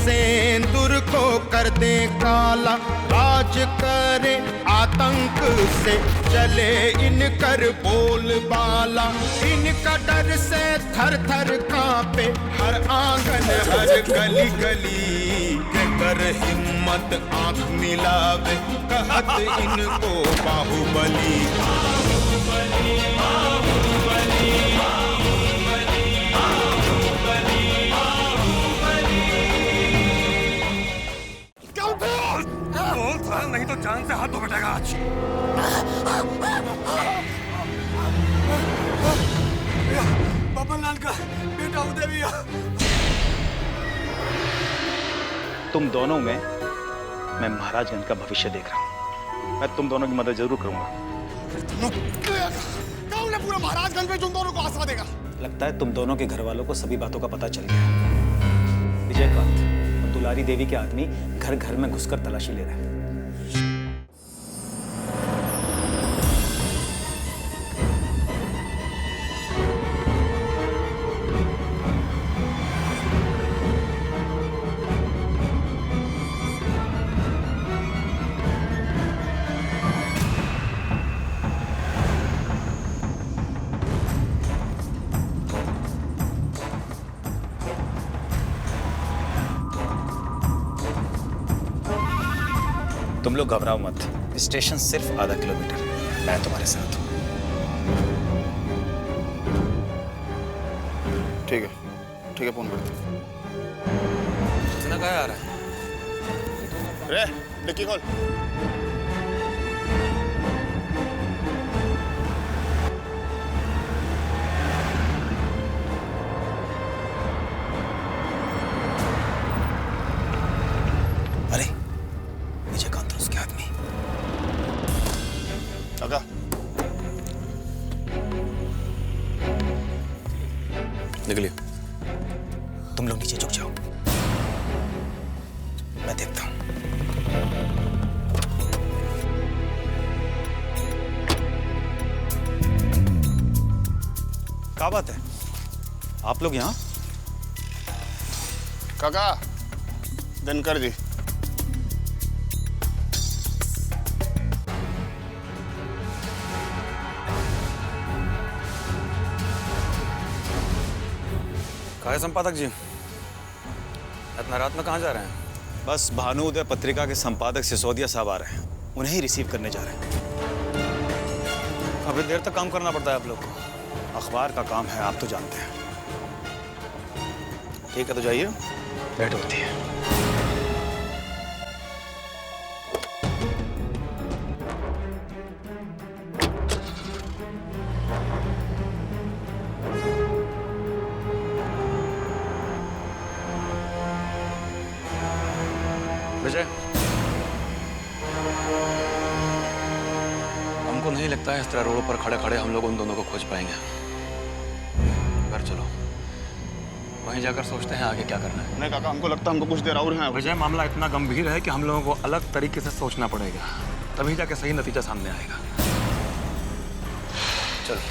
सेंदूर को कर दे काला, राज करे आतंक से चले इनकर बोलबाला। इनका डर से थर थर कांपे हर आंगन हर गली गली। कर हिम्मत आंख मिलावे कहत इनको बाहुबली। नहीं तो जान से हाथ धो बैठेगा आज। बबन लाल का बेटा उदय भैया। तुम दोनों में मैं महाराजगंज का भविष्य देख रहा हूँ। मैं तुम दोनों की मदद जरूर करूंगा। कौन है पूरा महाराजगंज में तुम दोनों को आसरा देगा? लगता है तुम दोनों के घर वालों को सभी बातों का पता चल गया। विजयकांत और दुलारी देवी के आदमी घर घर में घुसकर तलाशी ले रहे हैं। तुम लोग घबराओ मत। स्टेशन सिर्फ आधा किलोमीटर है। मैं तुम्हारे साथ हूँ। ठीक है फोन करते। इतना क्या आ रहा है? रे डिक्की खोल। अरे विजयकांत उसके आदमी। काका निकलिए। तुम लोग नीचे झुक जाओ, मैं देखता हूं। क्या बात है, आप लोग यहाँ? काका दिनकर जी। कहा है संपादक जी, इतना रात में कहाँ जा रहे हैं? बस भानु उदय पत्रिका के संपादक सिसोदिया साहब आ रहे हैं, उन्हें ही रिसीव करने जा रहे हैं। काफी देर तक काम करना पड़ता है आप लोग को। अखबार का काम है, आप तो जानते हैं। ठीक है तो जाइए। बैठ होती है। विजय, हमको नहीं लगता है इस तरह रोड पर खड़े खड़े हम लोग उन दोनों को खोज पाएंगे। घर चलो, वहीं जाकर सोचते हैं आगे क्या करना है। नहीं काका, हमको लगता है हमको कुछ देर और है। विजय, मामला इतना गंभीर है कि हम लोगों को अलग तरीके से सोचना पड़ेगा, तभी जाके सही नतीजा सामने आएगा। चलो।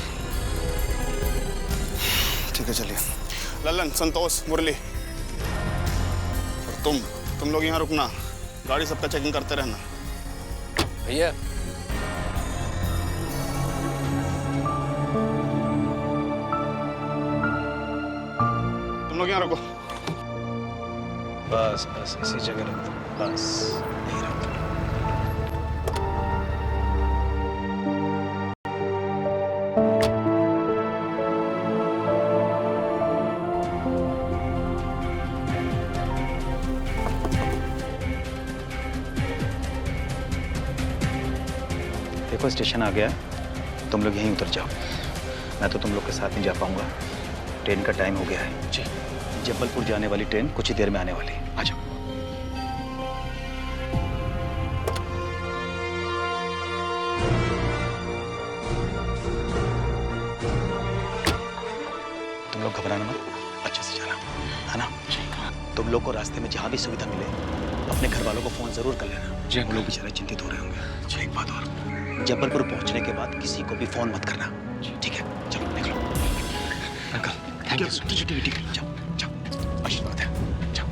ठीक है चलिए। लल्लन, संतोष, मुरली और तुम लोग यहाँ रुकना, गाड़ी सबका चेकिंग करते रहना। भैया तुम लोग यहाँ रुको। बस बस इसी जगह रख दो, बस यहीं रख दो। देखो स्टेशन आ गया है, तुम लोग यहीं उतर जाओ। मैं तो तुम लोग के साथ नहीं जा पाऊंगा, ट्रेन का टाइम हो गया है। जी, जबलपुर जाने वाली ट्रेन कुछ ही देर में आने वाली है। आ जाओ। तुम लोग घबराना मत, अच्छे से जाना, है ना? तुम लोग को रास्ते में जहाँ भी सुविधा मिले अपने घर वालों को फोन जरूर कर लेना। जी, वो लोग बेचारे चिंतित हो रहे होंगे। एक बात और, जबलपुर पहुंचने के बाद किसी को भी फोन मत करना। ठीक है, चलो निकलो। Uncle thank you. ठीक है, जाओ जाओ, आशीर्वाद है, जाओ।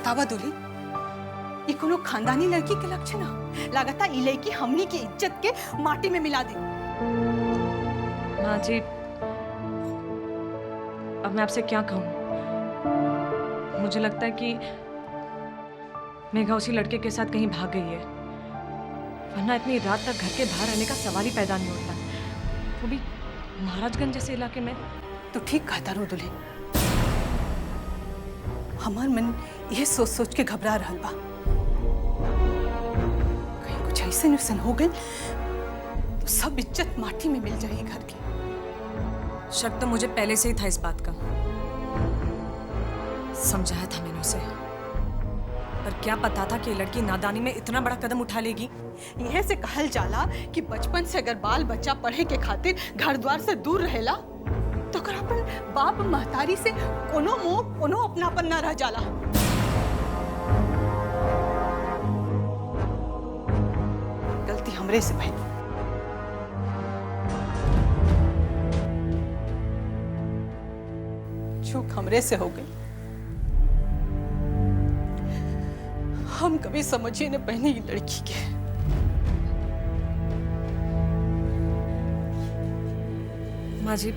बतावा दूली, ये कोनो खानदानी लड़की के लक्षण है। लगाता ई लड़की हमनी की इज्जत के माटी में मिला दे। माँ जी, अब मैं आपसे क्या कहूँ? मुझे लगता है कि मेघा उसी लड़के के साथ कहीं भाग गई है, वरना इतनी रात तक घर के बाहर रहने का सवाल ही पैदा नहीं होता, वो भी महाराजगंज जैसे इलाके में। तो ठीक कहता रो दुल्हन, हमार मन यह सोच सोच के घबरा रहा बा, कहीं कुछ ऐसे नुकसान हो गए तो सब इज्जत माटी में मिल जाएगी घर की। शक तो मुझे पहले से ही था इस बात का, समझाया था मैंने उसे, पर क्या पता था कि लड़की नादानी में इतना बड़ा कदम उठा लेगी। यह से कहल जाला कि बचपन से अगर बाल बच्चा पढ़े के खातिर घर द्वार से दूर रहेला तो कर अपन बाप महतारी से कोनो मोह कोनो अपनापन न रह जाला। गलती हमरे से भई, चूक हमरे से हो गई। हम कभी समझिए न पहने ये लड़की के। माँ जी,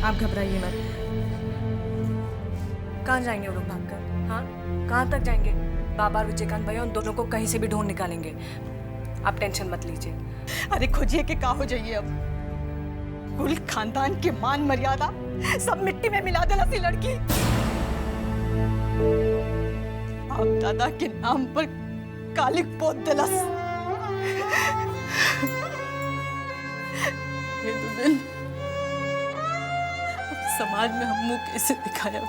आप घबराइए मत। कहाँ जाएंगे वो लोग भागकर? हाँ, कहाँ तक जाएंगे? बाबा और विजयकांत भैया उन दोनों को कहीं से भी ढूंढ निकालेंगे, आप टेंशन मत लीजिए। अरे खोजिए के का हो जाइए अब, कुल खानदान के मान मर्यादा सब मिट्टी में मिला देला सी लड़की। आप दादा के नाम पर कालिक पोत देलस। ये दुल्हन, अब समाज में हम मुंह कैसे दिखाया?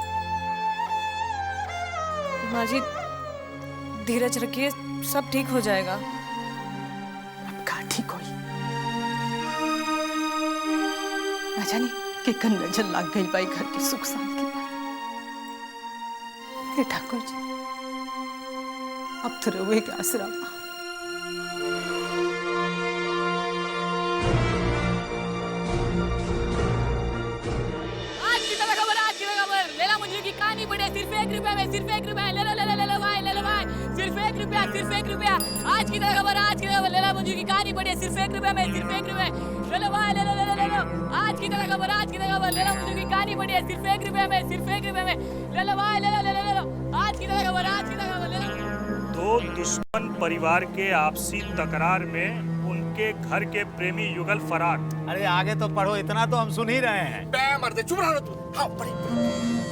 माँ जी, धीरज रखिए, सब ठीक हो जाएगा। अब का ठीक होई? ना जाने केकर नजर लग गई बाई घर के सुख शांति पर। हे ठाकुर जी, अब तो रोए के आसरा बा। आज की खबर, लेला मुझे की कहानी पड़े सिर्फ 1 रुपया में, सिर्फ 1 रुपया। ले लो भाई, ले लो भाई, सिर्फ 1 रुपया, सिर्फ 1 रुपया। आज की खबर, लेला मुझे की कहानी पड़े सिर्फ 1 रुपया में, सिर्फ 1 रुपया। ले लो भाई, ले लो। आज की खबर, लेला मुझे की कहानी पड़े सिर्फ 1 रुपया में, सिर्फ 1 रुपया में। ले लो भाई, ले लो। आज की खबर, ले लो। दो दुश्मन परिवार के आपसी तकरार में उनके घर के प्रेमी युगल फरार। अरे आगे तो पढ़ो, इतना तो हम सुन ही रहे हैं। मर्दे चुप रहो तू। हाँ पढ़ी।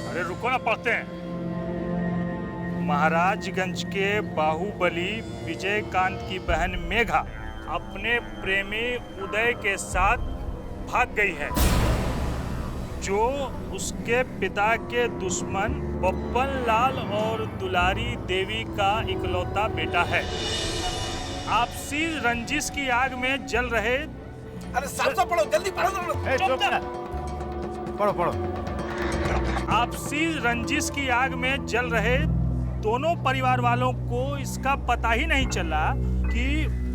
अरे रुको ना, पढ़ते हैं। महाराजगंज के बाहुबली विजयकांत की बहन मेघा अपने प्रेमी उदय के साथ भाग गई है, जो उसके पिता के दुश्मन बप्पन लाल और दुलारी देवी का इकलौता बेटा है। आपसी रंजिश की आग में जल रहे। अरे साफ पढ़ो, जल्दी पढ़ो। पढ़ो। आपसी रंजिश की आग में जल रहे दोनों परिवार वालों को इसका पता ही नहीं चला कि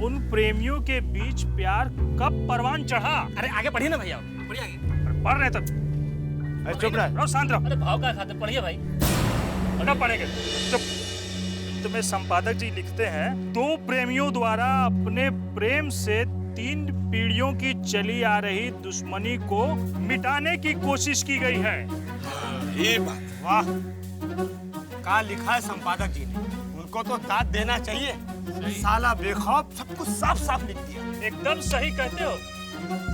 उन प्रेमियों के बीच प्यार कब परवान चढ़ा। अरे आगे पढ़िए ना भैया, पढ़िए आगे। पढ़ रहे तब। चुप रहो, शांत रहो। अरे भाव का खाते पढ़िए भाई। ना पढ़ेंगे चुप। तुम्हें संपादक जी लिखते हैं, दो प्रेमियों द्वारा अपने प्रेम से 3 पीढ़ियों की चली आ रही दुश्मनी को मिटाने की कोशिश की गई है। ये बात वाह, कहा लिखा है संपादक जी ने, उनको तो दाद देना चाहिए। साला बेखौफ सब कुछ साफ साफ लिख दिया। एकदम सही कहते हो।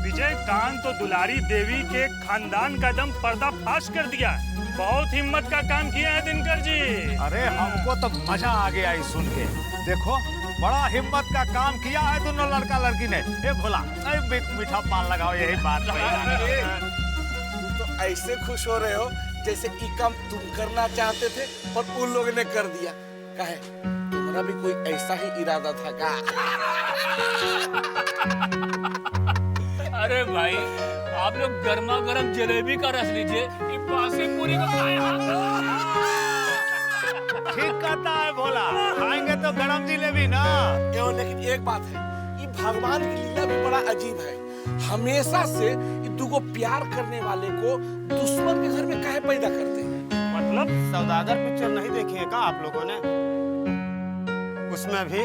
विजयकांत तो दुलारी देवी के खानदान का दम पर्दाफाश कर दिया। बहुत हिम्मत का काम किया है दिनकर जी। अरे हमको तो मजा आ गया ये सुन के। देखो, बड़ा हिम्मत का काम किया है दोनों लड़का लड़की ने। ए भोला, मीठा पान लगाओ, यही बात है। तुम तो ऐसे खुश हो रहे हो जैसे ये काम तुम करना चाहते थे और उन लोगों ने कर दिया। कहे तुम्हारा भी कोई ऐसा ही इरादा था क्या? अरे भाई, आप लोग गर्मा गर्म जलेबी का रस लीजिए, बासी पूरी को ठीक कहता है भोला, खाएंगे तो गरम जिलेबी ना। लेकिन एक बात है, ये भगवान की लीला भी बड़ा अजीब है। हमेशा से ये दुगो प्यार करने वाले को दुश्मन के घर में काहे पैदा करते हैं? मतलब सौदागर पिक्चर नहीं देखी है क्या आप लोगों ने? उसमें भी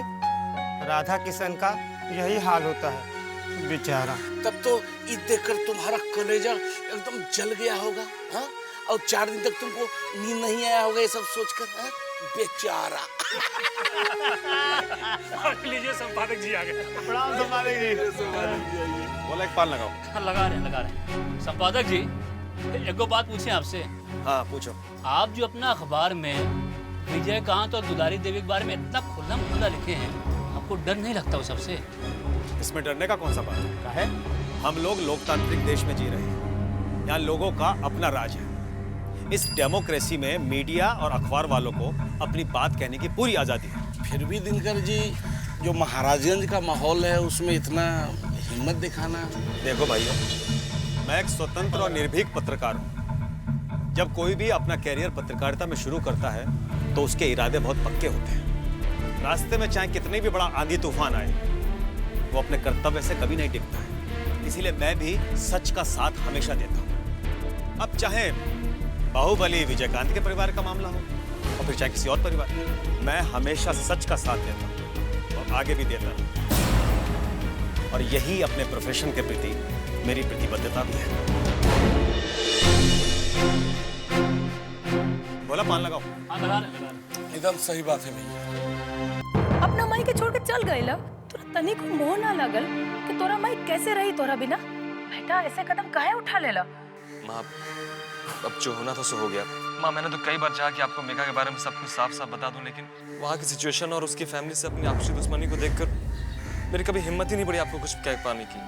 राधा किशन का यही हाल होता है बेचारा। तब तो ये देखकर तुम्हारा कलेजा एकदम जल गया होगा, हाँ? और 4 दिन तक तुमको नींद नहीं आया होगा ये सब सोचकर, हाँ? बेचारा। लीजिए संपादक जी आ गए। प्रणाम संपादक जी। बोला एक पान लगाओ। लगा रहे हैं। संपादक जी, एक दो बात पूछे आपसे। हाँ पूछो। आप जो अपना अखबार में विजयकांत और दुलारी देवी के बारे में इतना खुल्ला लिखे हैं, आपको डर नहीं लगता वो सबसे? इसमें डरने का कौन सा बात है? हम लोग लोकतांत्रिक देश में जी रहे हैं। यहाँ लोगों का अपना राज है। इस डेमोक्रेसी में मीडिया और अखबार वालों को अपनी बात कहने की पूरी आजादी है। फिर भी दिनकर जी, जो महाराजगंज का माहौल है उसमें इतना हिम्मत दिखाना। देखो भाइयों, मैं एक स्वतंत्र और निर्भीक पत्रकार हूँ। जब कोई भी अपना कैरियर पत्रकारिता में शुरू करता है तो उसके इरादे बहुत पक्के होते हैं। रास्ते में चाहे कितनी भी बड़ा आंधी तूफान आए, वो अपने कर्तव्य से कभी नहीं टिकता है। इसीलिए मैं भी सच का साथ हमेशा देता हूँ। अब चाहे बाहुबली विजयकांत के परिवार का मामला हो और फिर चाहे किसी और परिवार, मैं हमेशा सच का साथ देता हूँ और आगे भी देता हूँ। और यही अपने प्रोफेशन के प्रति मेरी प्रतिबद्धता भी है। बोला पान लगाओ। एकदम सही बात है भैया। अपना माई के छोड़ के चल गए ला, तोरा तनिक मोह ना लगल कि तोरा माई कैसे रही तोरा बिना? बेटा ऐसे कदम काहे उठा लेला? माँ, अब जो होना था सो हो गया। माँ, मैंने तो कई बार चाहा कि आपको मेघा के बारे में सब कुछ साफ साफ बता दूं, लेकिन वहाँ की सिचुएशन और उसकी फैमिली से अपनी आपसी दुश्मनी को देखकर मेरी कभी हिम्मत ही नहीं पड़ी आपको कुछ कह पाने की।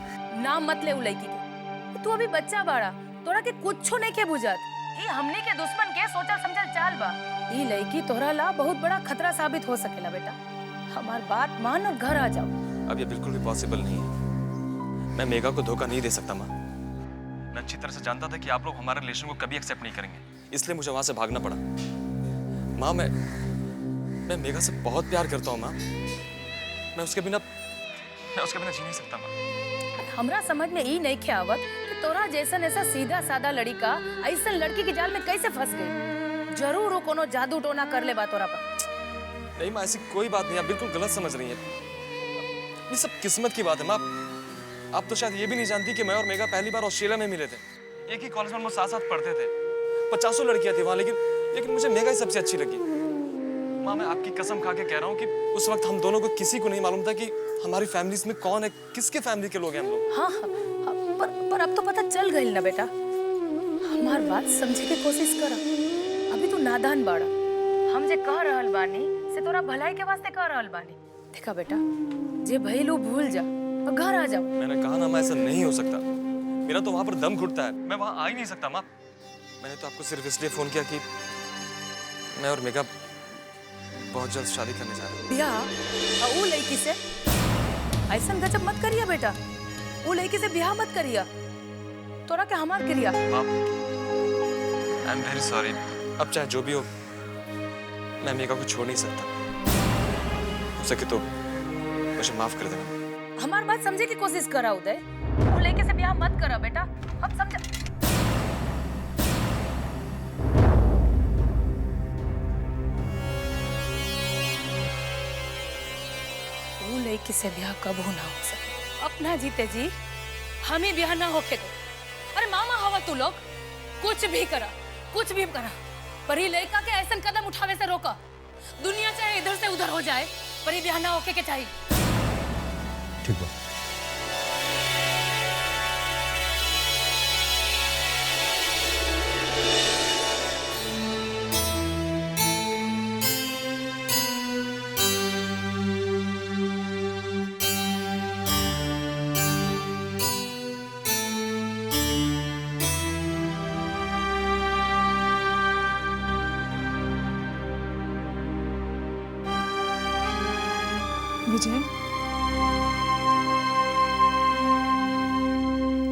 नाम मत ले उ लड़की के। तू अभी बच्चा बाड़ा, तोरा के कुछो नहीं के बुझत। ये हमने के दुश्मन के सोचल समझल चाल बा। ये लड़की तोरा ला बहुत बड़ा खतरा साबित हो सकेला बेटा। हमार बात मान और घर आ जाओ। अब ये बिल्कुल भी पॉसिबल नहीं है। मैं मेघा को धोखा नहीं दे सकता माँ। मैं अच्छी तरह से जानता था कि आप लोग हमारे रिलेशन को कभी एक्सेप्ट नहीं करेंगे, इसलिए मुझे वहां से भागना पड़ा। माँ, मैं मेघा से बहुत प्यार करता हूँ माँ। मैं उसके बिना जी नहीं सकता माँ। हमरा समझ में ई नहीं आवत कि तोरा जैसन ऐसा सीधा साधा लड़का ऐसा लड़की के जाल में कैसे फंस गई। जरूर वो कोनो जादू टोना कर ले बा तोरा पर। नहीं माँ, ऐसी कोई बात नहीं, आप बिल्कुल गलत समझ रही हैं। ये सब किस्मत की बात है माँ। आप तो शायद ये भी नहीं जानती कि मैं और मेघा पहली बार ऑस्ट्रेलिया में मिले थे। एक ही कॉलेज में हम साथ साथ पढ़ते थे। 50 लड़कियां थी वहां, लेकिन मुझे मेघा ही सबसे अच्छी लगी। माँ, मैं आपकी कसम खा के कह रहा हूँ कि उस वक्त हम दोनों को किसी को नहीं मालूम था कि हमारी फैमिलीज में कौन है, किसके फैमिली के लोग हैं हम लोग। हाँ, पर अब तो पता चल गई ना बेटा। हमार बात समझे के कोशिश कर। अभी तू नादान बाड़ा। हम जे कह रहल बानी से तोरा भलाई के वास्ते कह रहल बानी। देखा बेटा, जे भइलू भूल जा और घर आ जाओ। मैंने कहा ना, मैं ऐसा नहीं हो सकता। मेरा तो वहां पर दम घुटता है, मैं वहां आ ही नहीं सकता माँ। मैंने तो आपको सिर्फ इसलिए फोन किया कि मैं और मेघा बहुत जल्द शादी करने जा रहे हैं। ब्याह वो लड़की से ऐसा गजब मत करिया बेटा। वो लड़की से ब्याह मत करिया। तोरा के हमार करिया। I am very sorry. अब चाहे जो भी हो, मैं मेघा को छोड़ नहीं सकता। हो सके तो मुझे माफ कर देना। हमार बात समझे की कोशिश करा उदय। वो लड़के से ब्याह मत करा बेटा। अब समझ। वो लड़के से ब्याह कबू ना हो सके। अपना जीते जी हम ही ब्याह ना होके दो। अरे मामा हवा तू लोग कुछ भी करा पर ये लड़का के ऐसा कदम उठावे से रोका। दुनिया चाहे इधर से उधर हो जाए, पर ये ब्याह ना होके के चाहिए। ठीक है।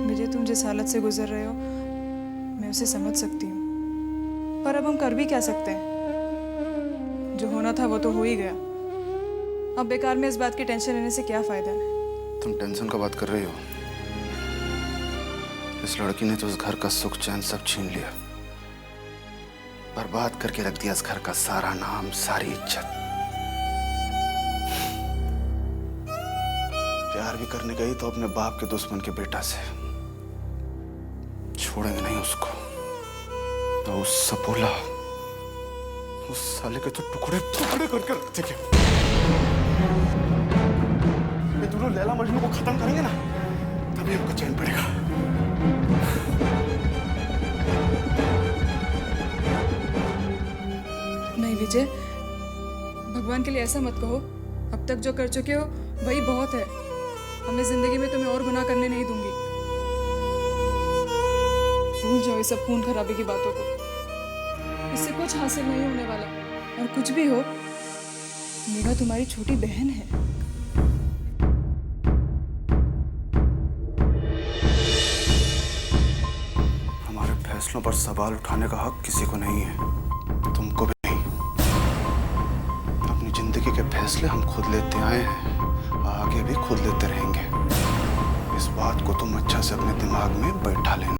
विजय, तुम जिस हालत से गुजर रहे हो मैं उसे समझ सकती हूँ, पर अब हम कर भी क्या सकते हैं? जो होना था वो तो हो ही गया। अब बेकार में इस बात की टेंशन लेने से क्या फायदा है? तुम टेंशन का बात कर रही हो? इस लड़की ने तो उस घर का सुख चैन सब छीन लिया। बर्बाद करके रख दिया इस घर का सारा नाम, सारी इज्जत। प्यार भी करने गई तो अपने बाप के दुश्मन के बेटा से। छोड़ेंगे नहीं उसको। तो उस सपोला, उस साले के तो टुकड़े टुकड़े करके रख देंगे। ये दोनों लैला मजनू को खत्म करेंगे ना, तभी हमको चैन पड़ेगा। नहीं विजय, भगवान के लिए ऐसा मत कहो। अब तक जो कर चुके हो वही बहुत है। अब मैं जिंदगी में तुम्हें और गुनाह करने नहीं दूंगी। भूल जाओ इस सब खून खराबे की बातों को। इससे कुछ हासिल नहीं होने वाला, और कुछ भी हो, मेघा तुम्हारी छोटी बहन है। हमारे फैसलों पर सवाल उठाने का हक किसी को नहीं है, तुमको भी नहीं। अपनी जिंदगी के फैसले हम खुद लेते आए हैं, आगे भी खुद लेते रहेंगे। इस बात को तुम अच्छा से अपने दिमाग में बैठा लेना।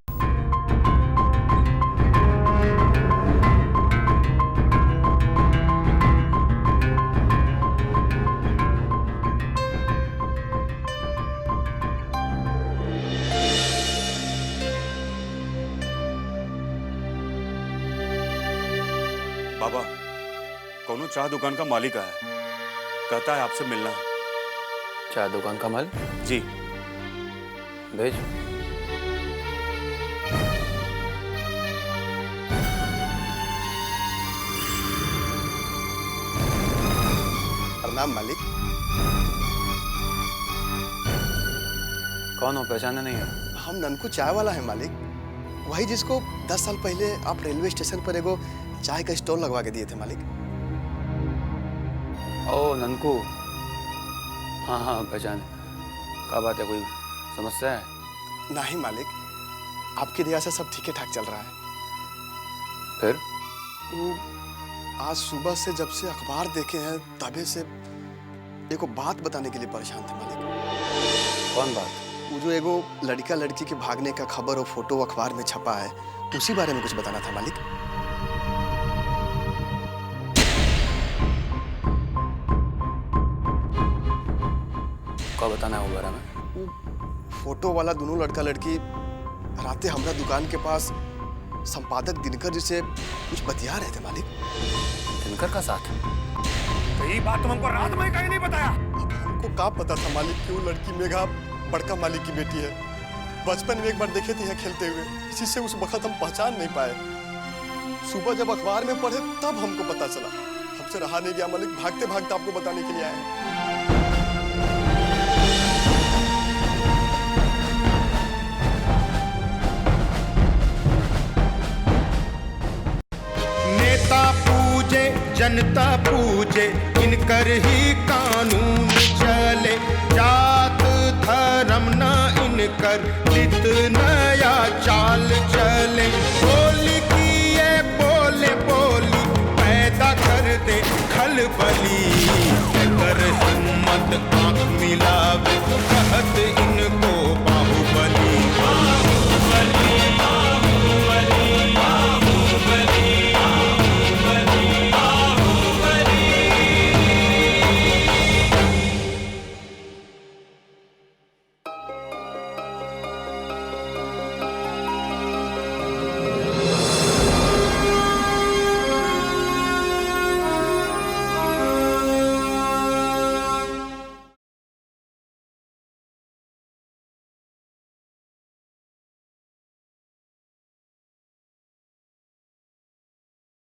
बाबा, कौनो चाय दुकान का मालिक आया है, कहता है आपसे मिलना है। चाय दुकान का मालिक? जी। भेज। प्रणाम मालिक। कौन हो, पहचाना नहीं है? हम ननकू चाय वाला है मालिक, वही जिसको 10 साल पहले आप रेलवे स्टेशन पर एगो चाय का स्टॉल लगवा के दिए थे मालिक। ओ ननकू, हाँ हाँ पहचाने। क्या बात है, कोई समस्या है? नहीं मालिक, आपकी दया से सब ठीक ठाक चल रहा है। फिर? आज सुबह से जब से अखबार देखे हैं तबे से एगो बात बताने के लिए परेशान थे मालिक। कौन बात? वो जो एगो लड़का लड़की के भागने का खबर और फोटो अखबार में छपा है, उसी बारे में कुछ बताना था मालिक। क्या बताना है वो बारे में? फोटो वाला दोनों लड़का लड़की रातें हमारा दुकान के पास संपादक दिनकर जी से कुछ बतिया रहे थे मालिक। दिनकर का साथ? तो ये बात तुम हमको रात में कहीं नहीं बताया? अब हमको क्या पता था मालिक कि वो लड़की मेघा बड़का मालिक की बेटी है। बचपन में एक बार देखे थे यहाँ खेलते हुए, इसी से उस वक्त हम पहचान नहीं पाए। सुबह जब अखबार में पढ़े तब हमको पता चला। हमसे रहा नहीं गया मालिक, भागते भागते आपको बताने के लिए आए हैं। पूजे जनता पूजे, इनकर ही कानून चले। जात धर्म न इनकर नित नया चाल चले। बोली की ये बोले बोली पैदा कर दे खलबली। कर हिम्मत आंख मिलावे